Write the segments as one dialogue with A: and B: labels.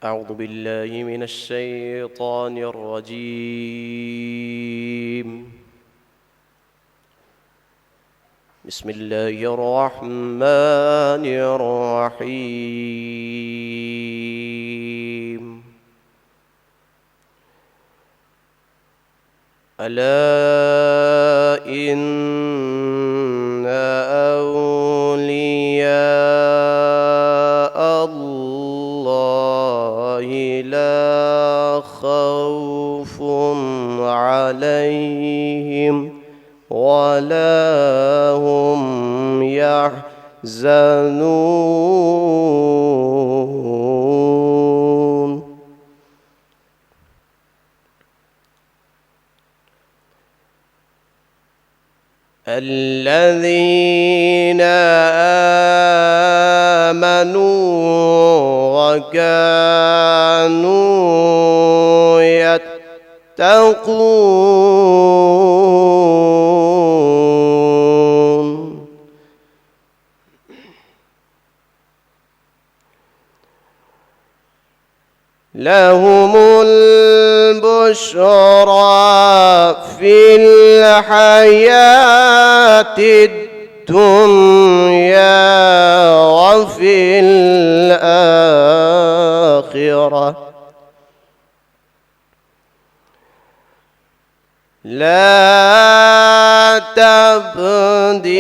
A: أعوذ بالله من الشيطان الرجيم. بسم الله الرحمن الرحيم. ألا إن أولياء الله لا خوف عليهم ولا هم يحزنون. الذين آمنوا وكانوا يتقون. لهم البشرى في الحياة الدنيا وفي الآخرة لا تبديل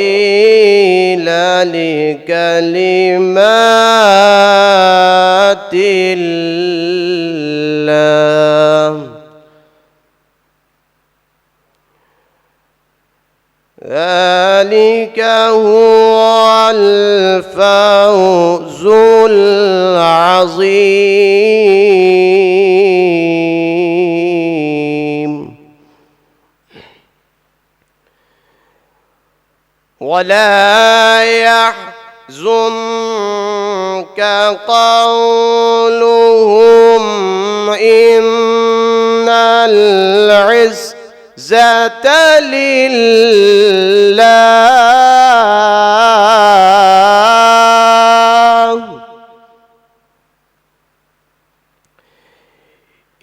A: لكلمات الله. ذلك هو الفوز العظيم. ولا يحزنك قولهم إن العزة لله.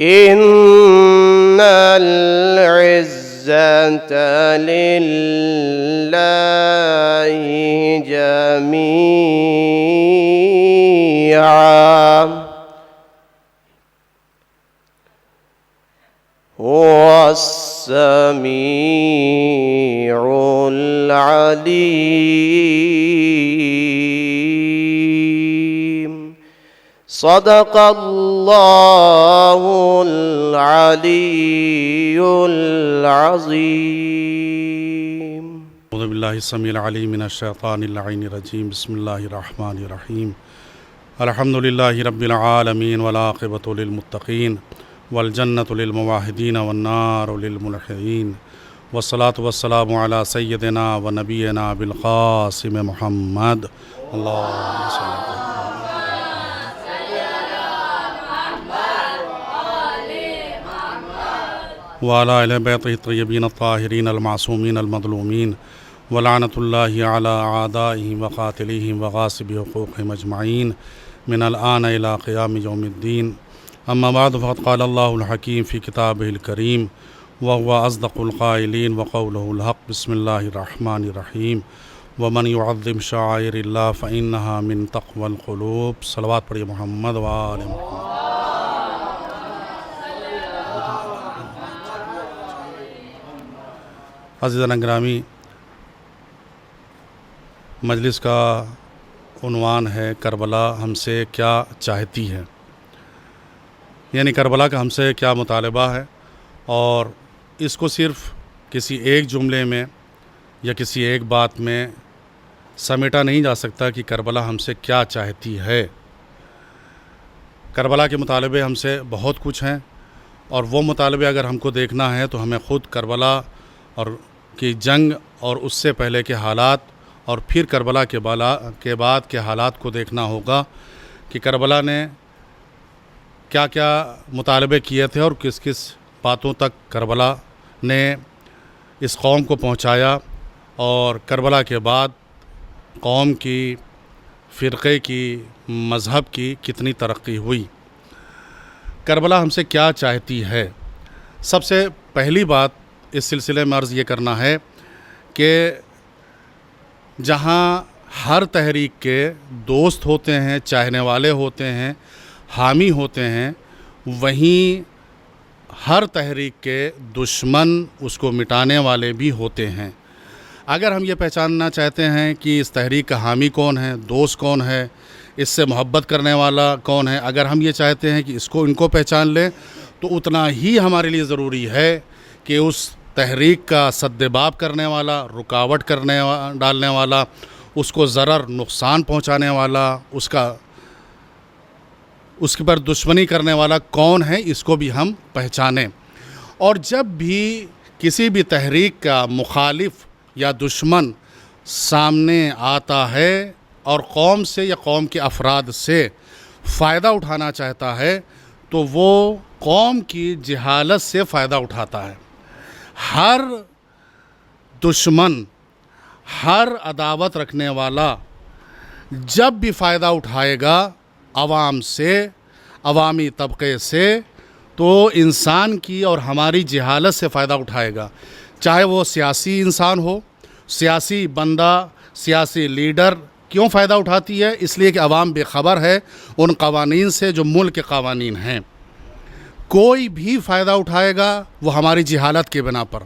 A: إن العزة لله جميعا هو السميع العليم. صدق الله العلي العظيم.
B: أعوذ بالله السميع العليم من الشيطان اللعين الرجيم. بسم الله الرحمن الرحيم. الحمد لله رب العالمين والعاقبة للمتقين والجنة للموحدين والنار للملحدين والصلاة والسلام على سيدنا ونبينا بالقاسم محمد. اللهم صل وعلى أهل بيته الطيبين الطاهرين المعصومين المظلومين ولعنة الله على أعدائهم وقاتليهم وغاصبي حقوقهم أجمعين من الآن إلى قيام يوم الدين. أما بعد فقد قال الله الحكيم في كتابه الكريم وهو أصدق القائلين وقوله الحق. بسم الله الرحمن الرحيم. ومن يعظم شعائر الله فإنها من تقوى القلوب. صلوات پڑھیے محمد وآل محمد. عزیزان گرامی، مجلس کا عنوان ہے کربلا ہم سے کیا چاہتی ہے، یعنی کربلا کا ہم سے کیا مطالبہ ہے، اور اس کو صرف کسی ایک جملے میں یا کسی ایک بات میں سمیٹا نہیں جا سکتا کہ کربلا ہم سے کیا چاہتی ہے. کربلا کے مطالبے ہم سے بہت کچھ ہیں، اور وہ مطالبے اگر ہم کو دیکھنا ہے تو ہمیں خود کربلا اور کی جنگ اور اس سے پہلے کے حالات اور پھر کربلا کے بعد کے حالات کو دیکھنا ہوگا کہ کربلا نے کیا کیا مطالبے کیے تھے اور کس کس باتوں تک کربلا نے اس قوم کو پہنچایا، اور کربلا کے بعد قوم کی، فرقے کی، مذہب کی کتنی ترقی ہوئی. کربلا ہم سے کیا چاہتی ہے؟ سب سے پہلی بات اس سلسلے میں عرض یہ کرنا ہے کہ جہاں ہر تحریک کے دوست ہوتے ہیں، چاہنے والے ہوتے ہیں، حامی ہوتے ہیں، وہیں ہر تحریک کے دشمن، اس کو مٹانے والے بھی ہوتے ہیں۔ اگر ہم یہ پہچاننا چاہتے ہیں کہ اس تحریک کا حامی کون ہے، دوست کون ہے، اس سے محبت کرنے والا کون ہے، اگر ہم یہ چاہتے ہیں کہ ان کو پہچان لیں، تو اتنا ہی ہمارے لیے ضروری ہے کہ اس تحریک کا سدباب کرنے والا، رکاوٹ ڈالنے والا، اس کو ضرر نقصان پہنچانے والا، اس کے پر دشمنی کرنے والا کون ہے، اس کو بھی ہم پہچانیں۔ اور جب بھی کسی بھی تحریک کا مخالف یا دشمن سامنے آتا ہے اور قوم سے یا قوم کے افراد سے فائدہ اٹھانا چاہتا ہے، تو وہ قوم کی جہالت سے فائدہ اٹھاتا ہے۔ ہر دشمن، ہر عداوت رکھنے والا جب بھی فائدہ اٹھائے گا عوام سے، عوامی طبقے سے، تو انسان کی اور ہماری جہالت سے فائدہ اٹھائے گا، چاہے وہ سیاسی انسان ہو، سیاسی بندہ، سیاسی لیڈر۔ کیوں فائدہ اٹھاتی ہے؟ اس لیے کہ عوام بے خبر ہے ان قوانین سے جو ملک کے قوانین ہیں۔ کوئی بھی فائدہ اٹھائے گا وہ ہماری جہالت کے بنا پر۔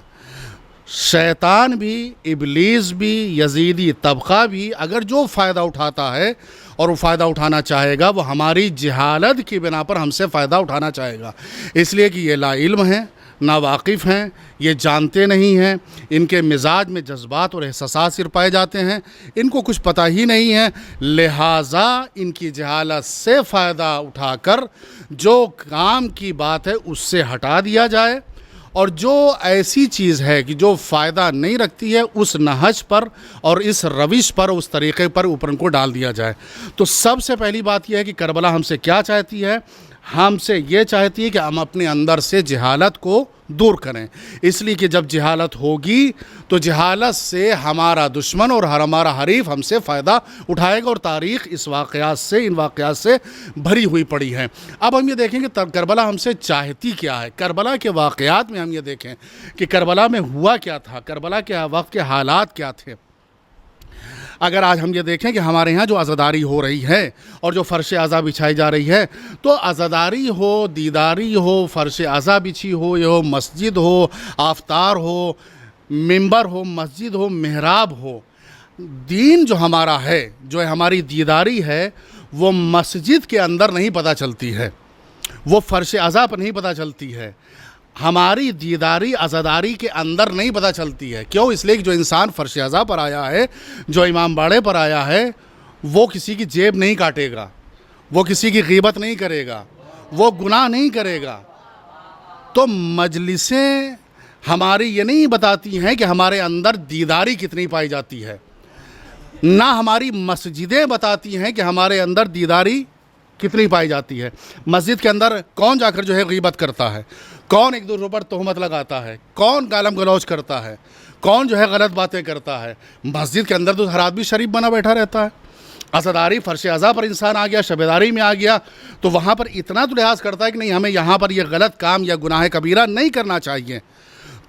B: شیطان بھی، ابلیس بھی، یزیدی طبقہ بھی اگر جو فائدہ اٹھاتا ہے اور وہ فائدہ اٹھانا چاہے گا، وہ ہماری جہالت کی بنا پر ہم سے فائدہ اٹھانا چاہے گا، اس لیے کہ یہ لا علم ہیں، ناواقف ہیں، یہ جانتے نہیں ہیں، ان کے مزاج میں جذبات اور احساسات صرف پائے جاتے ہیں، ان کو کچھ پتہ ہی نہیں ہے، لہٰذا ان کی جہالت سے فائدہ اٹھا کر جو کام کی بات ہے اس سے ہٹا دیا جائے، اور جو ایسی چیز ہے کہ جو فائدہ نہیں رکھتی ہے اس نہج پر اور اس روش پر، اس طریقے پر اوپر ان کو ڈال دیا جائے۔ تو سب سے پہلی بات یہ ہے کہ کربلا ہم سے کیا چاہتی ہے؟ ہم سے یہ چاہتی ہے کہ ہم اپنے اندر سے جہالت کو دور کریں، اس لیے کہ جب جہالت ہوگی تو جہالت سے ہمارا دشمن اور ہمارا حریف ہم سے فائدہ اٹھائے گا، اور تاریخ ان واقعات سے بھری ہوئی پڑی ہے۔ اب ہم یہ دیکھیں کہ کربلا ہم سے چاہتی کیا ہے۔ کربلا کے واقعات میں ہم یہ دیکھیں کہ کربلا میں ہوا کیا تھا، کربلا کے وقت کے حالات کیا تھے۔ اگر آج ہم یہ دیکھیں کہ ہمارے ہاں جو عزاداری ہو رہی ہے اور جو فرش عزا بچھائی جا رہی ہے، تو عزاداری ہو، دیداری ہو، فرش عزا بچھی ہو، یہ ہو مسجد ہو، آفتار ہو، ممبر ہو، مسجد ہو، محراب ہو، دین جو ہمارا ہے، جو ہماری دیداری ہے، وہ مسجد کے اندر نہیں پتہ چلتی ہے، وہ فرش عزا پر نہیں پتہ چلتی ہے، ہماری دیداری عزاداری کے اندر نہیں پتہ چلتی ہے۔ کیوں؟ اس لیے کہ جو انسان فرش عزا پر آیا ہے، جو امام باڑے پر آیا ہے، وہ کسی کی جیب نہیں کاٹے گا، وہ کسی کی غیبت نہیں کرے گا، وہ گناہ نہیں کرے گا۔ تو مجلسیں ہماری یہ نہیں بتاتی ہیں کہ ہمارے اندر دیداری کتنی پائی جاتی ہے، نہ ہماری مسجدیں بتاتی ہیں کہ ہمارے اندر دیداری کتنی پائی جاتی ہے۔ مسجد کے اندر کون جا کر جو ہے غیبت کرتا ہے، کون ایک دوسرے پر تہمت لگاتا ہے، کون گالم گلوچ کرتا ہے، کون جو ہے غلط باتیں کرتا ہے۔ مسجد کے اندر تو ہر آدمی شریف بنا بیٹھا رہتا ہے۔ عزاداری فرش عزا پر انسان آ گیا، شبیداری میں آ گیا، تو وہاں پر اتنا تو لحاظ کرتا ہے کہ نہیں، ہمیں یہاں پر یہ غلط کام یا گناہ کبیرہ نہیں کرنا چاہیے۔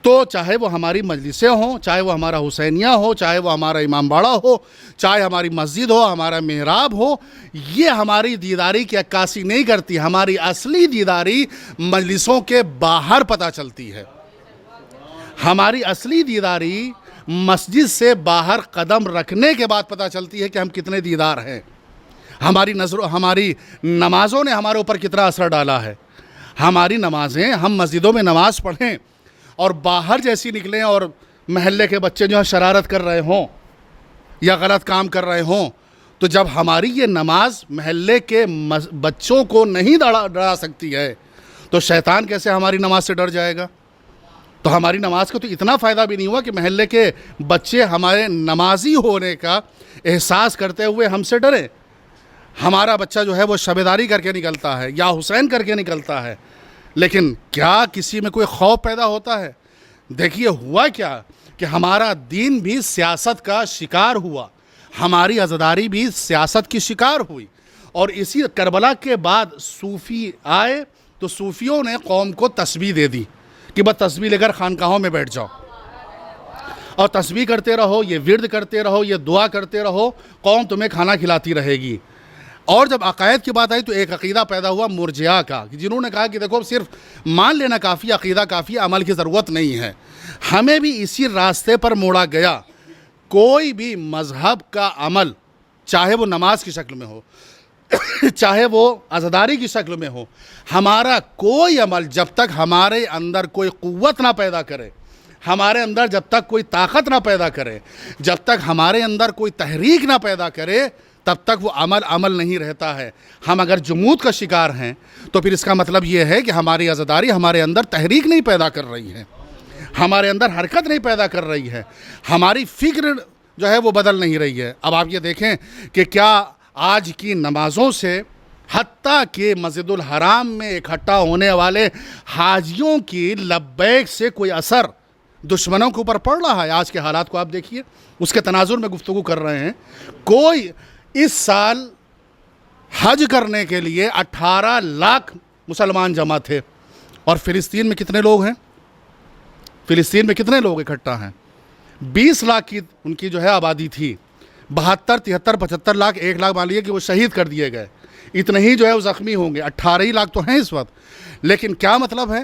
B: تو چاہے وہ ہماری مجلسیں ہوں، چاہے وہ ہمارا حسینیہ ہو، چاہے وہ ہمارا امام باڑہ ہو، چاہے ہماری مسجد ہو، ہمارا محراب ہو، یہ ہماری دیداری کی عکاسی نہیں کرتی۔ ہماری اصلی دیداری مجلسوں کے باہر پتہ چلتی ہے۔ ہماری اصلی دیداری مسجد سے باہر قدم رکھنے کے بعد پتہ چلتی ہے کہ ہم کتنے دیدار ہیں۔ ہماری نمازوں نے ہمارے اوپر کتنا اثر ڈالا ہے۔ ہماری نمازیں، ہم مسجدوں میں نماز پڑھیں اور باہر جیسی نکلیں اور محلے کے بچے جو شرارت کر رہے ہوں یا غلط کام کر رہے ہوں، تو جب ہماری یہ نماز محلے کے بچوں کو نہیں ڈرا سکتی ہے، تو شیطان کیسے ہماری نماز سے ڈر جائے گا؟ تو ہماری نماز کو تو اتنا فائدہ بھی نہیں ہوا کہ محلے کے بچے ہمارے نمازی ہونے کا احساس کرتے ہوئے ہم سے ڈریں۔ ہمارا بچہ جو ہے وہ شبیداری کر کے نکلتا ہے یا حسین کر کے نکلتا ہے، لیکن کیا کسی میں کوئی خوف پیدا ہوتا ہے؟ دیکھیے ہوا کیا کہ ہمارا دین بھی سیاست کا شکار ہوا، ہماری عزاداری بھی سیاست کی شکار ہوئی، اور اسی کربلا کے بعد صوفی آئے تو صوفیوں نے قوم کو تسبیح دے دی کہ بس تسبیح لے کر خانقاہوں میں بیٹھ جاؤ اور تسبیح کرتے رہو، یہ ورد کرتے رہو، یہ دعا کرتے رہو، قوم تمہیں کھانا کھلاتی رہے گی۔ اور جب عقائد کی بات آئی تو ایک عقیدہ پیدا ہوا مرجئہ کا، جنہوں نے کہا کہ دیکھو صرف مان لینا کافی، عقیدہ کافی، عمل کی ضرورت نہیں ہے۔ ہمیں بھی اسی راستے پر موڑا گیا۔ کوئی بھی مذہب کا عمل، چاہے وہ نماز کی شکل میں ہو، چاہے وہ عزاداری کی شکل میں ہو، ہمارا کوئی عمل جب تک ہمارے اندر کوئی قوت نہ پیدا کرے، ہمارے اندر جب تک کوئی طاقت نہ پیدا کرے، جب تک ہمارے اندر کوئی تحریک نہ پیدا کرے، تب تک وہ عمل نہیں رہتا ہے۔ ہم اگر جمود کا شکار ہیں تو پھر اس کا مطلب یہ ہے کہ ہماری عزاداری ہمارے اندر تحریک نہیں پیدا کر رہی ہے، ہمارے اندر حرکت نہیں پیدا کر رہی ہے، ہماری فکر جو ہے وہ بدل نہیں رہی ہے۔ اب آپ یہ دیکھیں کہ کیا آج کی نمازوں سے، حتیٰ کہ مسجد الحرام میں اکٹھا ہونے والے حاجیوں کی لبیک سے کوئی اثر دشمنوں کے اوپر پڑ رہا ہے؟ آج کے حالات کو آپ دیکھیے، اس کے تناظر میں گفتگو کر رہے ہیں۔ کوئی اس سال حج کرنے کے لیے 18 لاکھ مسلمان جمع تھے، اور فلسطین میں کتنے لوگ ہیں؟ فلسطین میں کتنے لوگ اکٹھا ہیں؟ 20 لاکھ کی ان کی جو ہے آبادی تھی۔ 72، 73، 75 لاکھ، 1 لاکھ مان لیے کہ وہ شہید کر دیے گئے، اتنے ہی جو ہے وہ زخمی ہوں گے۔ 18 ہی لاکھ تو ہیں اس وقت، لیکن کیا مطلب ہے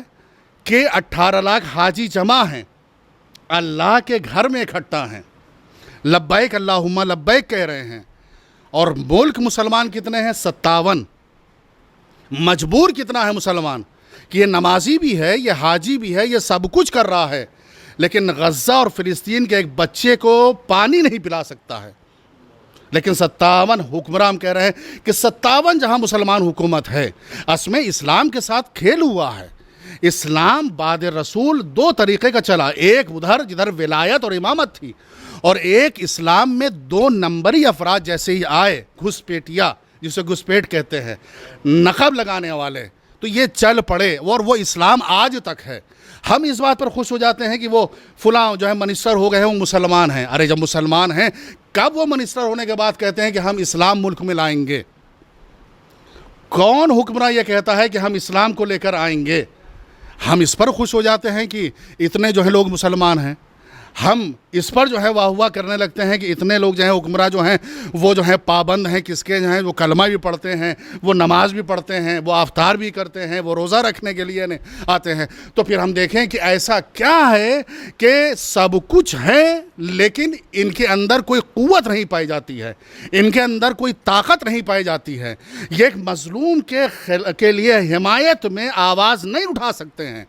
B: کہ 18 لاکھ حاجی جمع ہیں، اللہ کے گھر میں اکٹھا ہیں، لبیک اللہم لبیک کہہ رہے ہیں۔ اور ملک مسلمان کتنے ہیں؟ 57۔ مجبور کتنا ہے مسلمان کہ یہ نمازی بھی ہے، یہ حاجی بھی ہے، یہ سب کچھ کر رہا ہے، لیکن غزہ اور فلسطین کے ایک بچے کو پانی نہیں پلا سکتا ہے۔ لیکن 57 حکمران کہہ رہے ہیں کہ 57 جہاں مسلمان حکومت ہے، اس میں اسلام کے ساتھ کھیل ہوا ہے۔ اسلام بعد رسول 2 طریقے کا چلا، ایک ادھر جدھر ولایت اور امامت تھی، اور ایک اسلام میں 2 نمبری افراد جیسے ہی آئے، گھسپیٹیا جسے گھسپیٹ کہتے ہیں، نقب لگانے والے، تو یہ چل پڑے، اور وہ اسلام آج تک ہے۔ ہم اس بات پر خوش ہو جاتے ہیں کہ وہ فلاں جو ہے منسٹر ہو گئے ہیں، وہ مسلمان ہیں۔ ارے جب مسلمان ہیں، کب وہ منسٹر ہونے کے بعد کہتے ہیں کہ ہم اسلام ملک میں لائیں گے؟ کون حکمراں یہ کہتا ہے کہ ہم اسلام کو لے کر آئیں گے؟ ہم اس پر خوش ہو جاتے ہیں کہ اتنے جو ہے لوگ مسلمان ہیں، ہم اس پر جو ہے واہ واہ کرنے لگتے ہیں کہ اتنے لوگ جو ہیں حکمراں جو ہیں وہ جو ہیں پابند ہیں، کس کے جو ہیں وہ کلمہ بھی پڑھتے ہیں، وہ نماز بھی پڑھتے ہیں، وہ افطار بھی کرتے ہیں، وہ روزہ رکھنے کے لیے آتے ہیں۔ تو پھر ہم دیکھیں کہ ایسا کیا ہے کہ سب کچھ ہے لیکن ان کے اندر کوئی قوت نہیں پائی جاتی ہے، ان کے اندر کوئی طاقت نہیں پائی جاتی ہے، یہ ایک مظلوم کے لیے حمایت میں آواز نہیں اٹھا سکتے ہیں،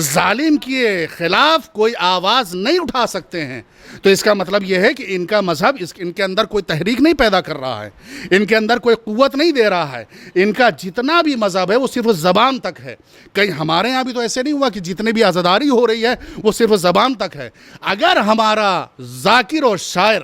B: ظالم کے خلاف کوئی آواز نہیں اٹھا سکتے ہیں۔ تو اس کا مطلب یہ ہے کہ ان کا مذہب ان کے اندر کوئی تحریک نہیں پیدا کر رہا ہے، ان کے اندر کوئی قوت نہیں دے رہا ہے۔ ان کا جتنا بھی مذہب ہے وہ صرف زبان تک ہے۔ کہیں ہمارے ہاں بھی تو ایسے نہیں ہوا کہ جتنے بھی عزاداری ہو رہی ہے وہ صرف زبان تک ہے۔ اگر ہمارا ذاکر اور شاعر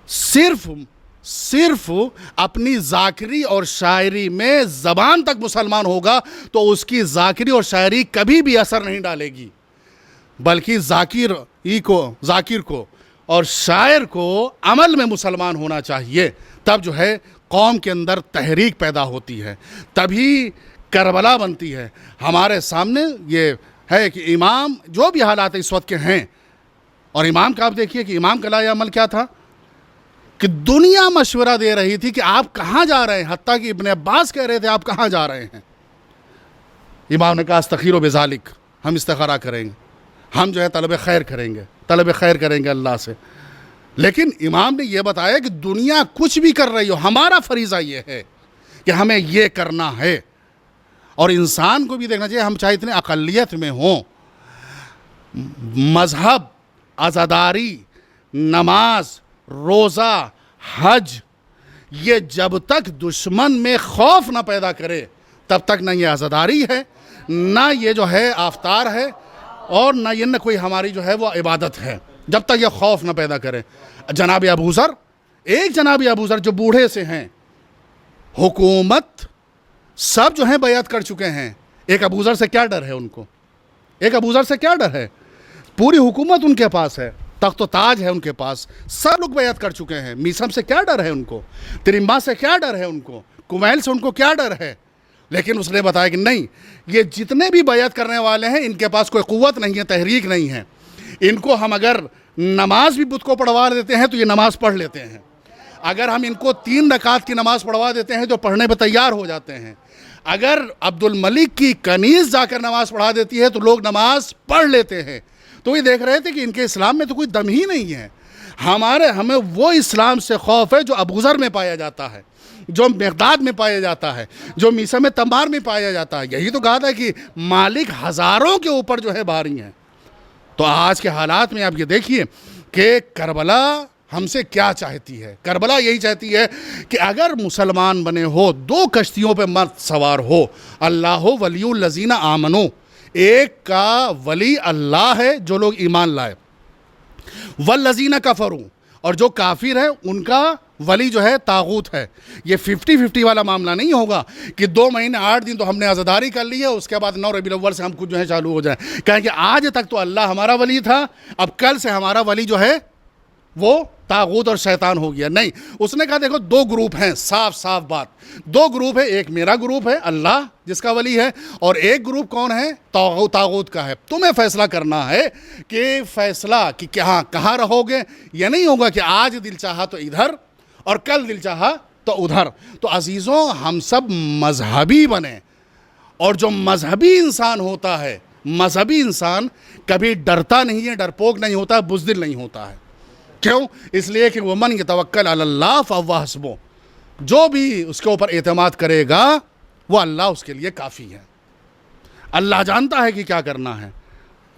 B: صرف اپنی ذاکری اور شاعری میں زبان تک مسلمان ہوگا تو اس کی ذاکری اور شاعری کبھی بھی اثر نہیں ڈالے گی، بلکہ ذاکر کو اور شاعر کو عمل میں مسلمان ہونا چاہیے۔ تب جو ہے قوم کے اندر تحریک پیدا ہوتی ہے، تبھی کربلا بنتی ہے۔ ہمارے سامنے یہ ہے کہ امام جو بھی حالات اس وقت کے ہیں، اور امام کا آپ دیکھیے کہ امام کا لائے عمل کیا تھا کہ دنیا مشورہ دے رہی تھی کہ آپ کہاں جا رہے ہیں، حتیٰ کہ ابن عباس کہہ رہے تھے آپ کہاں جا رہے ہیں۔ امام نے کہا استخیر بذالک، ہم استخارہ کریں گے، ہم جو ہے طلب خیر کریں گے اللہ سے۔ لیکن امام نے یہ بتایا کہ دنیا کچھ بھی کر رہی ہو، ہمارا فریضہ یہ ہے کہ ہمیں یہ کرنا ہے۔ اور انسان کو بھی دیکھنا چاہیے، ہم چاہے اتنے اقلیت میں ہوں، مذہب، عزاداری، نماز، روزہ، حج، یہ جب تک دشمن میں خوف نہ پیدا کرے تب تک نہ یہ عزاداری ہے، نہ یہ جو ہے افطار ہے، اور نہ کوئی ہماری جو ہے وہ عبادت ہے، جب تک یہ خوف نہ پیدا کرے۔ جناب ابو ذر جو بوڑھے سے ہیں، حکومت سب جو ہیں بیعت کر چکے ہیں، ایک ابو ذر سے کیا ڈر ہے ان کو؟ ایک ابو ذر سے کیا ڈر ہے؟ پوری حکومت ان کے پاس ہے، تخت و تاج ہے ان کے پاس، سب لوگ بیعت کر چکے ہیں۔ میسم سے کیا ڈر ہے ان کو؟ ترمبا سے کیا ڈر ہے ان کو؟ کمیل سے ان کو کیا ڈر ہے؟
C: لیکن اس نے بتایا کہ نہیں، یہ جتنے بھی بیعت کرنے والے ہیں ان کے پاس کوئی قوت نہیں ہے، تحریک نہیں ہے، ان کو ہم اگر نماز بھی بت کو پڑھوا دیتے ہیں تو یہ نماز پڑھ لیتے ہیں، اگر ہم ان کو 3 رکعت کی نماز پڑھوا دیتے ہیں تو پڑھنے پہ تیار ہو جاتے ہیں، اگر عبد الملک کی کنیز جا کر نماز پڑھا دیتی ہے تو لوگ نماز پڑھ لیتے ہیں۔ تو یہ دیکھ رہے تھے کہ ان کے اسلام میں تو کوئی دم ہی نہیں ہے۔ ہمیں وہ اسلام سے خوف ہے جو ابو ذر میں پایا جاتا ہے، جو مقداد میں پایا جاتا ہے، جو میسا میں تمار میں پایا جاتا ہے۔ یہی تو کہا تھا کہ مالک ہزاروں کے اوپر جو ہے بھاری ہیں۔ تو آج کے حالات میں آپ یہ دیکھیے کہ کربلا ہم سے کیا چاہتی ہے۔ کربلا یہی چاہتی ہے کہ اگر مسلمان بنے ہو 2 کشتیوں پہ مت سوار ہو، اللہ ولی الذین آمنو، ایک کا ولی اللہ ہے جو لوگ ایمان لائے، والذین کفروا، اور جو کافر ہیں ان کا ولی جو ہے طاغوت ہے۔ یہ 50-50 والا معاملہ نہیں ہوگا کہ 2 مہینے 8 دن تو ہم نے عزاداری کر لی ہے، اس کے بعد 9 ربیع الاول سے ہم کچھ جو ہے چالو ہو جائیں، کہیں کہ آج تک تو اللہ ہمارا ولی تھا، اب کل سے ہمارا ولی جو ہے وہ طاغوت اور شیطان ہو گیا۔ نہیں، اس نے کہا دیکھو 2 گروپ ہیں، صاف صاف بات، 2 گروپ ہے، ایک میرا گروپ ہے اللہ جس کا ولی ہے، اور ایک گروپ کون ہے؟ طاغوت کا ہے۔ تمہیں فیصلہ کرنا ہے کہ فیصلہ کہ کہاں رہو گے۔ یہ نہیں ہوگا کہ آج دل چاہا تو ادھر اور کل دل چاہا تو ادھر۔ تو عزیزوں، ہم سب مذہبی بنیں، اور جو مذہبی انسان ہوتا ہے، مذہبی انسان کبھی ڈرتا نہیں ہے، ڈرپوک نہیں ہوتا ہے، بزدل نہیں ہوتا ہے۔ کیوں؟ اس لیے کہ وَمَنْ يَتَوَكَّلْ عَلَى اللَّهِ فَهُوَ حَسْبُهُ، جو بھی اس کے اوپر اعتماد کرے گا وہ اللہ اس کے لیے کافی ہے۔ اللہ جانتا ہے کہ کیا کرنا ہے۔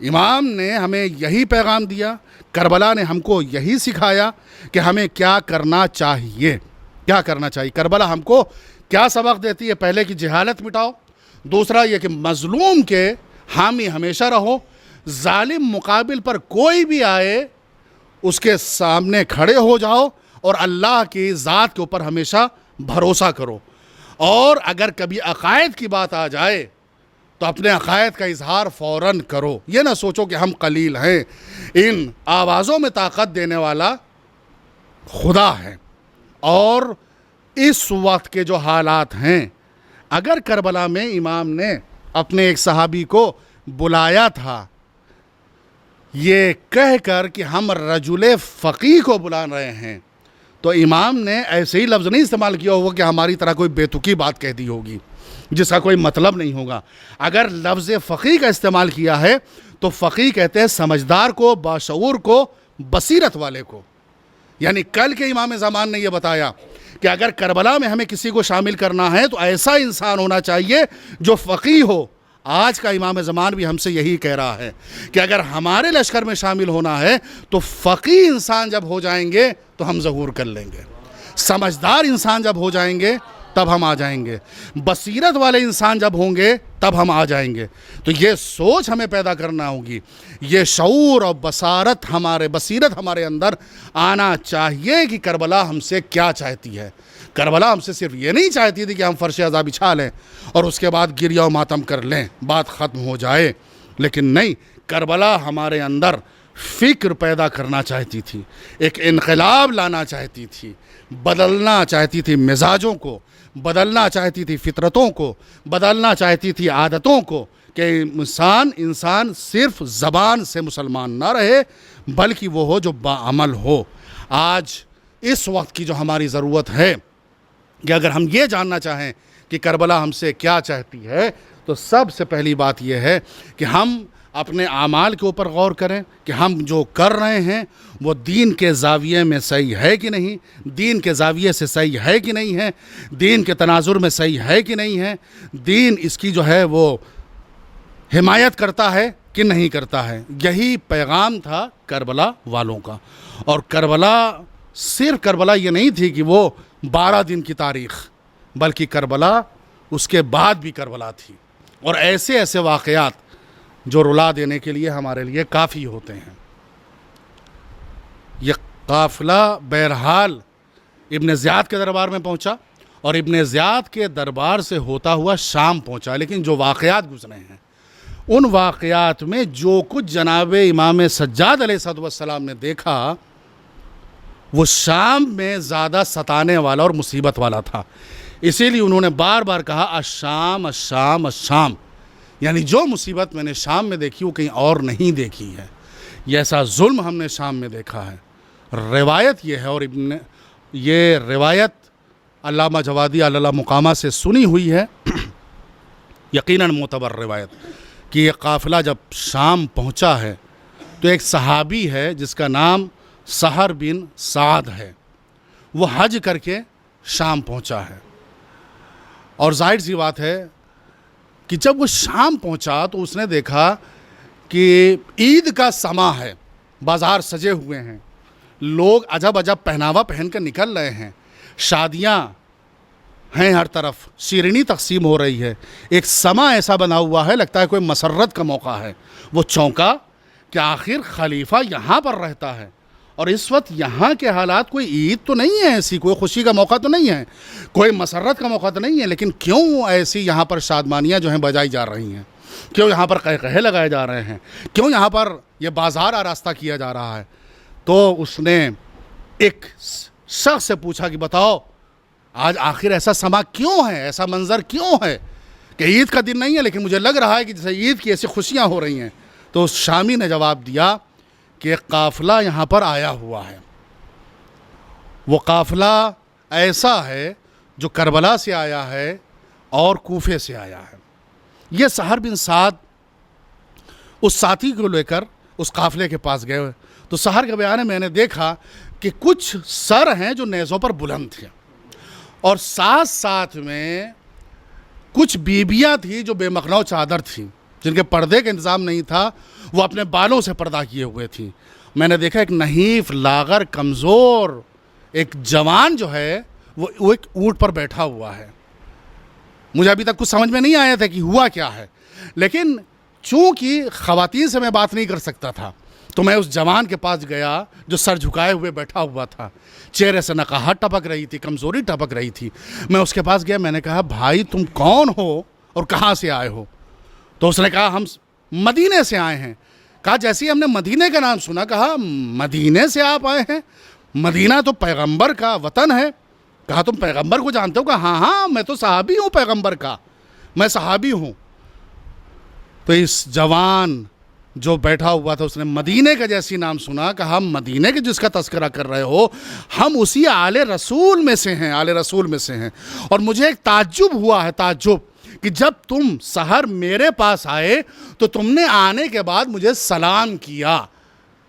C: امام نے ہمیں یہی پیغام دیا، کربلا نے ہم کو یہی سکھایا کہ ہمیں کیا کرنا چاہیے، کیا کرنا چاہیے۔ کربلا ہم کو کیا سبق دیتی ہے؟ پہلے کہ جہالت مٹاؤ، دوسرا یہ کہ مظلوم کے حامی ہمیشہ رہو، ظالم مقابل پر کوئی بھی آئے اس کے سامنے کھڑے ہو جاؤ، اور اللہ کی ذات کے اوپر ہمیشہ بھروسہ کرو، اور اگر کبھی عقائد کی بات آ جائے تو اپنے عقائد کا اظہار فوراً کرو۔ یہ نہ سوچو کہ ہم قلیل ہیں، ان آوازوں میں طاقت دینے والا خدا ہے۔ اور اس وقت کے جو حالات ہیں، اگر کربلا میں امام نے اپنے ایک صحابی کو بلایا تھا یہ کہہ کر کہ ہم رجل فقیہ کو بلا رہے ہیں، تو امام نے ایسے ہی لفظ نہیں استعمال کیا ہوگا کہ ہماری طرح کوئی بے تکی بات کہہ دی ہوگی جس کا کوئی مطلب نہیں ہوگا۔ اگر لفظ فقیہ کا استعمال کیا ہے تو فقیہ کہتے ہیں سمجھدار کو، باشعور کو، بصیرت والے کو۔ یعنی کل کے امام زمان نے یہ بتایا کہ اگر کربلا میں ہمیں کسی کو شامل کرنا ہے تو ایسا انسان ہونا چاہیے جو فقیہ ہو۔ آج کا امام زمان بھی ہم سے یہی کہہ رہا ہے کہ اگر ہمارے لشکر میں شامل ہونا ہے تو فقیہ انسان جب ہو جائیں گے تو ہم ظہور کر لیں گے، سمجھدار انسان جب ہو جائیں گے تب ہم آ جائیں گے، بصیرت والے انسان جب ہوں گے تب ہم آ جائیں گے۔ تو یہ سوچ ہمیں پیدا کرنا ہوگی، یہ شعور اور بصیرت ہمارے اندر آنا چاہیے کہ کربلا ہم سے کیا چاہتی ہے۔ کربلا ہم سے صرف یہ نہیں چاہتی تھی کہ ہم فرش عذاب بچھا لیں اور اس کے بعد گریہ و ماتم کر لیں، بات ختم ہو جائے، لیکن نہیں، کربلا ہمارے اندر فکر پیدا کرنا چاہتی تھی، ایک انقلاب لانا چاہتی تھی، بدلنا چاہتی تھی مزاجوں کو، بدلنا چاہتی تھی فطرتوں کو، بدلنا چاہتی تھی عادتوں کو، کہ انسان صرف زبان سے مسلمان نہ رہے بلکہ وہ ہو جو باعمل ہو۔ آج اس وقت کی جو ہماری ضرورت ہے کہ اگر ہم یہ جاننا چاہیں کہ کربلا ہم سے کیا چاہتی ہے تو سب سے پہلی بات یہ ہے کہ ہم اپنے اعمال کے اوپر غور کریں کہ ہم جو کر رہے ہیں وہ دین کے زاویے میں صحیح ہے کہ نہیں، دین کے زاویے سے صحیح ہے کہ نہیں ہے، دین کے تناظر میں صحیح ہے کہ نہیں ہے، دین اس کی جو ہے وہ حمایت کرتا ہے کہ نہیں کرتا ہے۔ یہی پیغام تھا کربلا والوں کا۔ اور صرف کربلا یہ نہیں تھی کہ وہ 12 دن کی تاریخ، بلکہ کربلا اس کے بعد بھی کربلا تھی، اور ایسے ایسے واقعات جو رلا دینے کے لیے ہمارے لیے کافی ہوتے ہیں۔ یہ قافلہ بہرحال ابن زیاد کے دربار میں پہنچا اور ابن زیاد کے دربار سے ہوتا ہوا شام پہنچا، لیکن جو واقعات گزرے ہیں ان واقعات میں جو کچھ جناب امام سجاد علیہ السلام نے دیکھا وہ شام میں زیادہ ستانے والا اور مصیبت والا تھا۔ اسی لیے انہوں نے بار بار کہا الشام الشام الشام، یعنی جو مصیبت میں نے شام میں دیکھی وہ کہیں اور نہیں دیکھی ہے، یہ ایسا ظلم ہم نے شام میں دیکھا ہے۔ روایت یہ ہے، اور یہ روایت علامہ جوادی علی مقامہ سے سنی ہوئی ہے، یقیناً معتبر روایت، کہ یہ قافلہ جب شام پہنچا ہے تو ایک صحابی ہے جس کا نام سہر بن سعد ہے، وہ حج کر کے شام پہنچا ہے، اور ظاہر سی بات ہے کہ جب وہ شام پہنچا تو اس نے دیکھا کہ عید کا سما ہے، بازار سجے ہوئے ہیں، لوگ عجب عجب پہناوا پہن کر نکل رہے ہیں، شادیاں ہیں ہر طرف، شیرینی تقسیم ہو رہی ہے، ایک سما ایسا بنا ہوا ہے لگتا ہے کوئی مسرت کا موقع ہے۔ وہ چونکا کہ آخر خلیفہ یہاں پر رہتا ہے، اور اس وقت یہاں کے حالات کوئی عید تو نہیں ہے، ایسی کوئی خوشی کا موقع تو نہیں ہے، کوئی مسرت کا موقع تو نہیں ہے، لیکن کیوں ایسی یہاں پر شادمانیاں جو ہیں بجائی جا رہی ہیں، کیوں یہاں پر قہقہے لگائے جا رہے ہیں، کیوں یہاں پر یہ بازار آراستہ کیا جا رہا ہے؟ تو اس نے ایک شخص سے پوچھا کہ بتاؤ آج آخر ایسا سما کیوں ہے، ایسا منظر کیوں ہے کہ عید کا دن نہیں ہے لیکن مجھے لگ رہا ہے کہ جیسے عید کی ایسی خوشیاں ہو رہی ہیں؟ تو اس شامی نے جواب دیا کہ ایک قافلہ یہاں پر آیا ہوا ہے، وہ قافلہ ایسا ہے جو کربلا سے آیا ہے اور کوفے سے آیا ہے۔ یہ سہر بن سعد اس ساتھی کو لے کر اس قافلے کے پاس گئے، تو سہر کا بیان ہے میں نے دیکھا کہ کچھ سر ہیں جو نیزوں پر بلند تھے، اور ساتھ ساتھ میں کچھ بیبیاں تھیں جو بے مخنو چادر تھیں، جن کے پردے کا انتظام نہیں تھا، وہ اپنے بالوں سے پردہ کیے ہوئے تھیں۔ میں نے دیکھا ایک نحیف لاغر کمزور ایک جوان جو ہے وہ ایک اونٹ پر بیٹھا ہوا ہے۔ مجھے ابھی تک کچھ سمجھ میں نہیں آیا تھا کہ ہوا کیا ہے، لیکن چونکہ خواتین سے میں بات نہیں کر سکتا تھا تو میں اس جوان کے پاس گیا جو سر جھکائے ہوئے بیٹھا ہوا تھا، چہرے سے نقاہت ٹپک رہی تھی، کمزوری ٹپک رہی تھی۔ میں اس کے پاس گیا، میں نے کہا بھائی تم کون ہو اور کہاں سے آئے ہو؟ تو اس نے کہا ہم مدینے سے آئے ہیں۔ کہا جیسے ہی ہم نے مدینے کا نام سنا، کہا مدینے سے آپ آئے ہیں؟ مدینہ تو پیغمبر کا وطن ہے۔ کہا تم پیغمبر کو جانتے ہو؟ کہا ہاں میں تو صحابی ہوں پیغمبر کا، میں صحابی ہوں۔ تو اس جوان جو بیٹھا ہوا تھا اس نے مدینے کا جیسی نام سنا، کہا ہم مدینے کے جس کا تذکرہ کر رہے ہو ہم اسی آل رسول میں سے ہیں، آل رسول میں سے ہیں۔ اور مجھے ایک تعجب ہوا ہے، تعجب کہ جب تم سحر میرے پاس آئے تو تم نے آنے کے بعد مجھے سلام کیا۔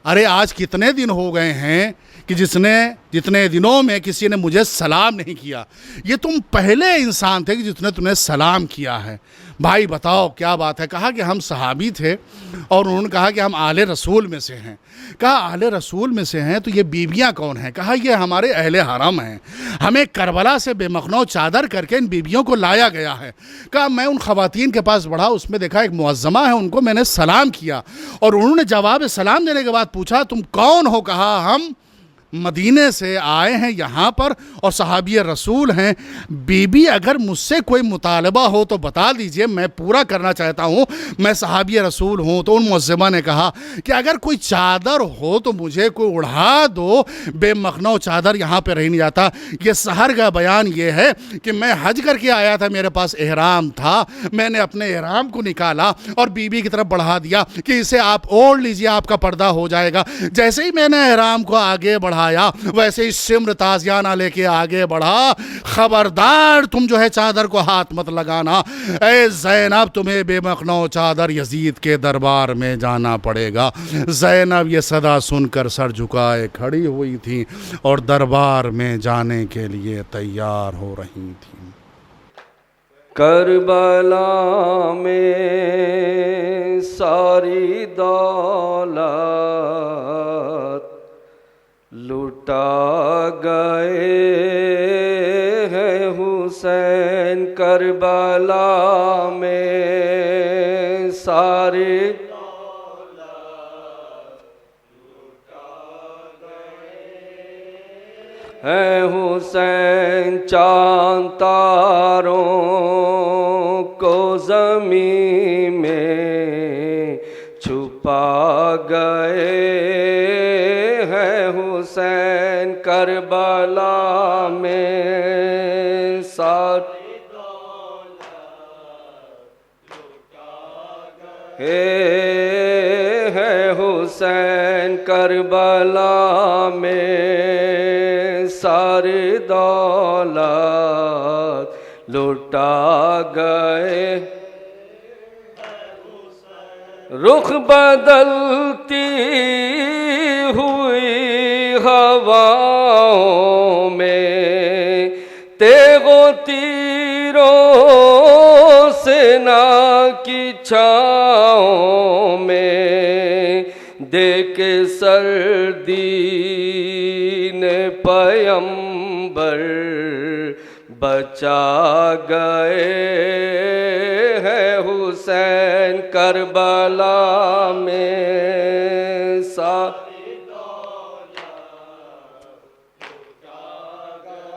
C: ارے آج کتنے دن ہو گئے ہیں کہ جتنے دنوں میں کسی نے مجھے سلام نہیں کیا، یہ تم پہلے انسان تھے کہ جس نے تمہیں سلام کیا ہے۔ بھائی بتاؤ کیا بات ہے؟ کہا کہ ہم صحابی تھے اور انہوں نے کہا کہ ہم آل رسول میں سے ہیں۔ کہا آل رسول میں سے ہیں تو یہ بیویاں کون ہیں؟ کہا یہ ہمارے اہل حرم ہیں، ہمیں کربلا سے بے مخنو چادر کر کے ان بیویوں کو لایا گیا ہے۔ کہا میں ان خواتین کے پاس بڑھا، اس میں دیکھا ایک معظمہ ہے، ان کو میں نے سلام کیا، اور انہوں نے جواب سلام دینے کے بعد پوچھا تم کون ہو؟ کہا ہم مدینے سے آئے ہیں یہاں پر اور صحابی رسول ہیں۔ بی بی اگر مجھ سے کوئی مطالبہ ہو تو بتا دیجئے، میں پورا کرنا چاہتا ہوں، میں صحابی رسول ہوں۔ تو ان معظمہ نے کہا کہ اگر کوئی چادر ہو تو مجھے کوئی اڑھا دو، بے مخنو چادر یہاں پہ رہ نہیں جاتا۔ یہ سحر کا بیان یہ ہے کہ میں حج کر کے آیا تھا، میرے پاس احرام تھا، میں نے اپنے احرام کو نکالا اور بی بی کی طرف بڑھا دیا کہ اسے آپ اوڑھ لیجئے، آپ کا پردہ ہو جائے گا۔ جیسے ہی میں نے احرام کو آگے بڑھا ویسے ہی سمر تازیانہ لے کے آگے بڑھا، خبردار تم جو ہے چادر کو ہاتھ مت لگانا، اے زینب تمہیں بے مخنو چادر یزید کے دربار میں جانا پڑے گا۔ زینب یہ صدا سن کر سر جھکائے کھڑی ہوئی تھی اور دربار میں جانے کے لیے تیار ہو رہی تھی۔
A: کربلا میں ساری دولت لٹا گئے ہیں حسین، کربلا میں ساری دولت لٹا گئے ہیں حسین، چاند تاروں کو زمین میں چھپا گئے ہیں حسین کربلا میں ساری ہے حسین کربلا میں ساری دولت لٹا گئے رخ بدلتی ہوئی ہواؤں میں تیغ و تیروں سینا کی چھاؤں میں دیکھ سردی نے پیمبر بچا گئے ہیں حسین کربلا میں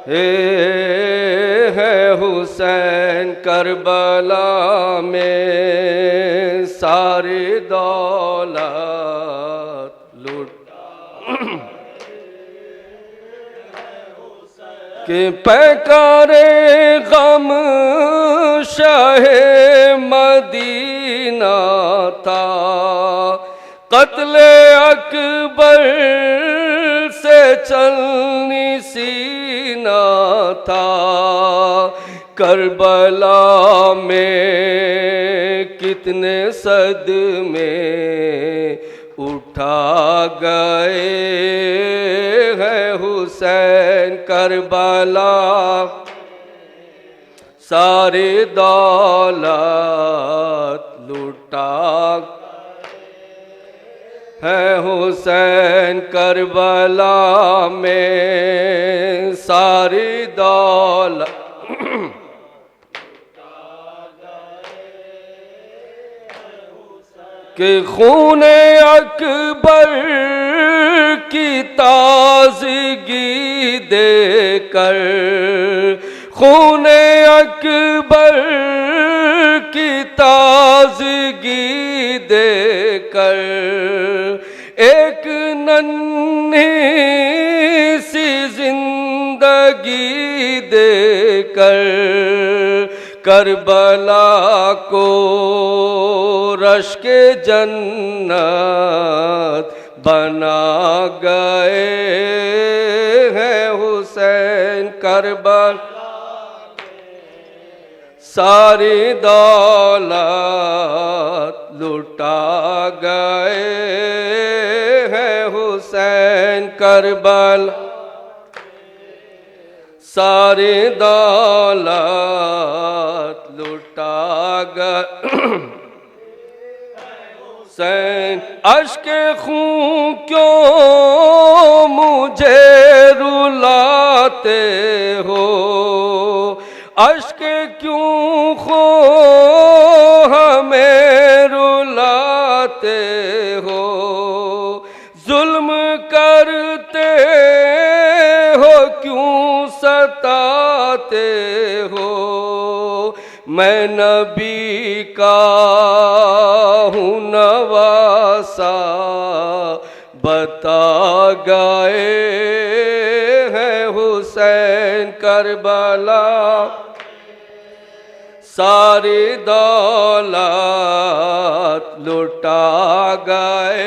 A: ہے حسین کربلا میں ساری دولت لٹ کہ پیکار غم شاہ مدینہ تھا قتل اکبر سے چلنی سینہ تھا کربلا میں کتنے صدمے اٹھا گئے ہیں حسین کربلا ساری دولت لٹا ہے حسین کربلا میں ساری دولت کہ خون اکبر کی تازگی دے کر خون اکبر کی تازگی دے کر ایک ننھی سی زندگی دے کر کربلا کو رشک جنت بنا گئے ہیں حسین کربلا ساری دولت لٹا گئے ہیں حسین کربلا ساری دولت لٹا گئے حسین اشک خون کیوں مجھے رلاتے ہو اشک کیوں خو ہمیں رلاتے ہو ظلم کرتے ہو کیوں ستاتے ہو میں نبی کا ہوں نواسا بتا گئے ہیں حسین کربلا ساری دولت لٹا گئے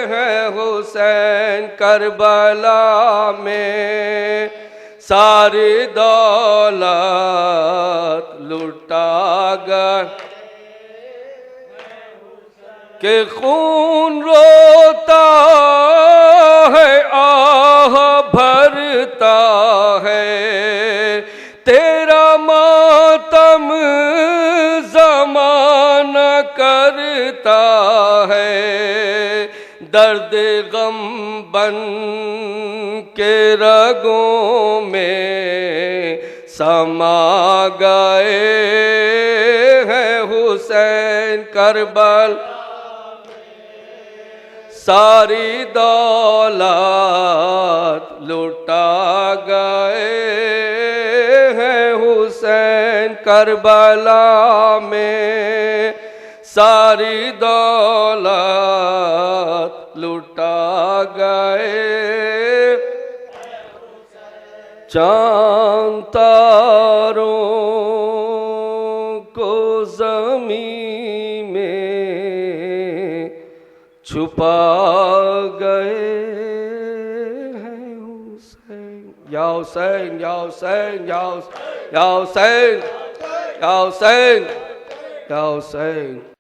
A: ہیں حسین کربلا میں ساری دولت لٹا گئے کہ خون روتا ہے آہ بھرتا ہے تیرا ماتم زمانہ کرتا ہے درد غم بن کے رگوں میں سما گئے ہیں حسین کربلا ساری دولت لٹا گئے ہیں حسین کربلا میں ساری دولت لٹا گئے چاند تاروں کو زمین میں چھپا گئے ہیں حسین یا حسین یا حسین یا حسین یا حسین یا حسین یا حسین